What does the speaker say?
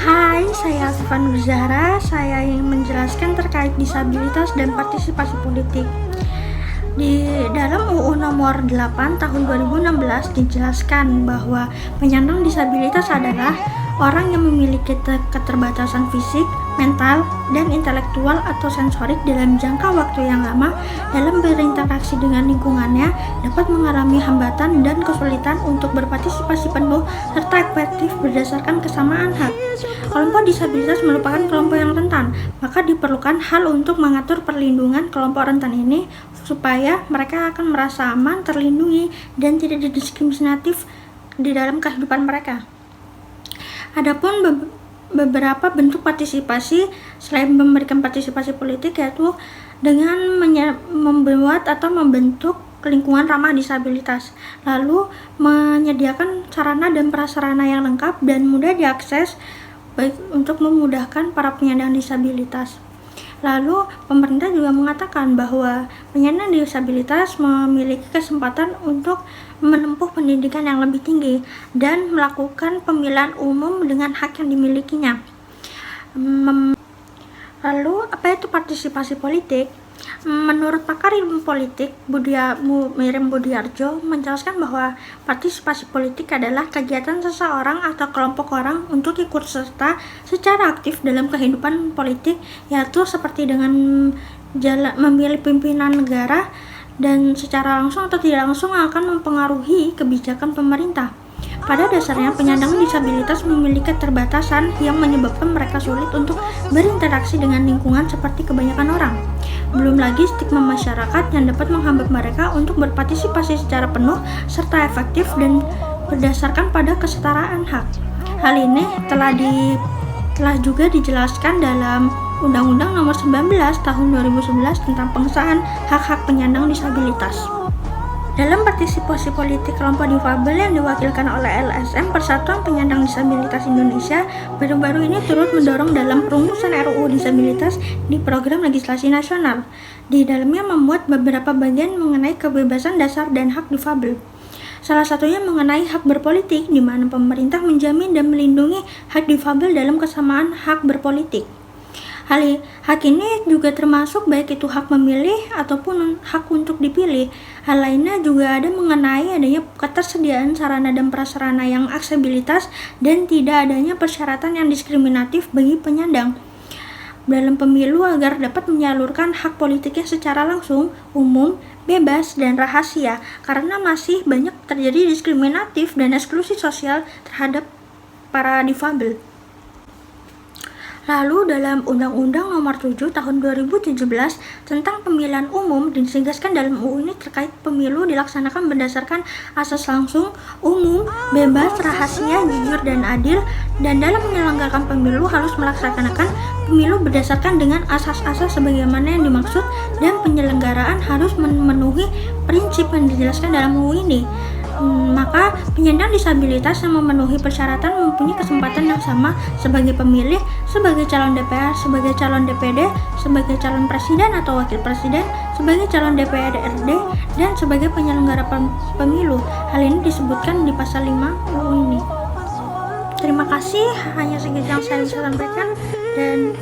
Hai, saya Sifan Zahra. Saya ingin menjelaskan terkait disabilitas dan partisipasi politik. Di dalam UU nomor 8 tahun 2016 dijelaskan bahwa penyandang disabilitas adalah orang yang memiliki keterbatasan fisik, mental, dan intelektual atau sensorik dalam jangka waktu yang lama dalam berinteraksi dengan lingkungannya, dapat mengalami hambatan dan kesulitan untuk berpartisipasi penuh serta efektif berdasarkan kesamaan hak. Kelompok disabilitas merupakan kelompok yang rentan, maka diperlukan hal untuk mengatur perlindungan kelompok rentan ini supaya mereka akan merasa aman, terlindungi, dan tidak didiskriminatif di dalam kehidupan mereka. Adapun beberapa bentuk partisipasi selain memberikan partisipasi politik, yaitu dengan membuat atau membentuk lingkungan ramah disabilitas, lalu menyediakan sarana dan prasarana yang lengkap dan mudah diakses baik untuk memudahkan para penyandang disabilitas. Lalu pemerintah juga mengatakan bahwa penyandang disabilitas memiliki kesempatan untuk menempuh pendidikan yang lebih tinggi dan melakukan pemilihan umum dengan hak yang dimilikinya. Lalu apa itu partisipasi politik? Menurut pakar ilmu politik Miriam Budiarjo menjelaskan bahwa partisipasi politik adalah kegiatan seseorang atau kelompok orang untuk ikut serta secara aktif dalam kehidupan politik, yaitu seperti dengan memilih pimpinan negara dan secara langsung atau tidak langsung akan mempengaruhi kebijakan pemerintah. Pada dasarnya, penyandang disabilitas memiliki keterbatasan yang menyebabkan mereka sulit untuk berinteraksi dengan lingkungan seperti kebanyakan orang. Belum lagi stigma masyarakat yang dapat menghambat mereka untuk berpartisipasi secara penuh serta efektif dan berdasarkan pada kesetaraan hak. Hal ini telah juga dijelaskan dalam Undang-Undang Nomor 19 Tahun 2011 tentang pengesahan hak-hak penyandang disabilitas. Dalam partisipasi politik kelompok difabel yang diwakilkan oleh LSM Persatuan Penyandang Disabilitas Indonesia, baru-baru ini turut mendorong dalam perumusan RUU Disabilitas di program legislasi nasional. Di dalamnya memuat beberapa bagian mengenai kebebasan dasar dan hak difabel. Salah satunya mengenai hak berpolitik, di mana pemerintah menjamin dan melindungi hak difabel dalam kesamaan hak berpolitik. Hak ini juga termasuk baik itu hak memilih ataupun hak untuk dipilih. Hal lainnya juga ada mengenai adanya ketersediaan sarana dan prasarana yang aksesibilitas dan tidak adanya persyaratan yang diskriminatif bagi penyandang dalam pemilu agar dapat menyalurkan hak politiknya secara langsung, umum, bebas, dan rahasia, karena masih banyak terjadi diskriminatif dan eksklusi sosial terhadap para difabel. Lalu dalam Undang-Undang Nomor 7 Tahun 2017 tentang pemilihan umum ditegaskan dalam UU ini terkait pemilu dilaksanakan berdasarkan asas langsung, umum, bebas, rahasia, jujur, dan adil, dan dalam menyelenggarakan pemilu harus melaksanakan pemilu berdasarkan dengan asas-asas sebagaimana yang dimaksud, dan penyelenggaraan harus memenuhi prinsip yang dijelaskan dalam UU ini. Maka penyandang disabilitas yang memenuhi persyaratan mempunyai kesempatan yang sama sebagai pemilih, sebagai calon DPR, sebagai calon DPD, sebagai calon presiden atau wakil presiden, sebagai calon DPRD, dan sebagai penyelenggara pemilu. Hal ini disebutkan di pasal 5 UU ini. Terima kasih, hanya segitu yang saya bisa sampaikan, dan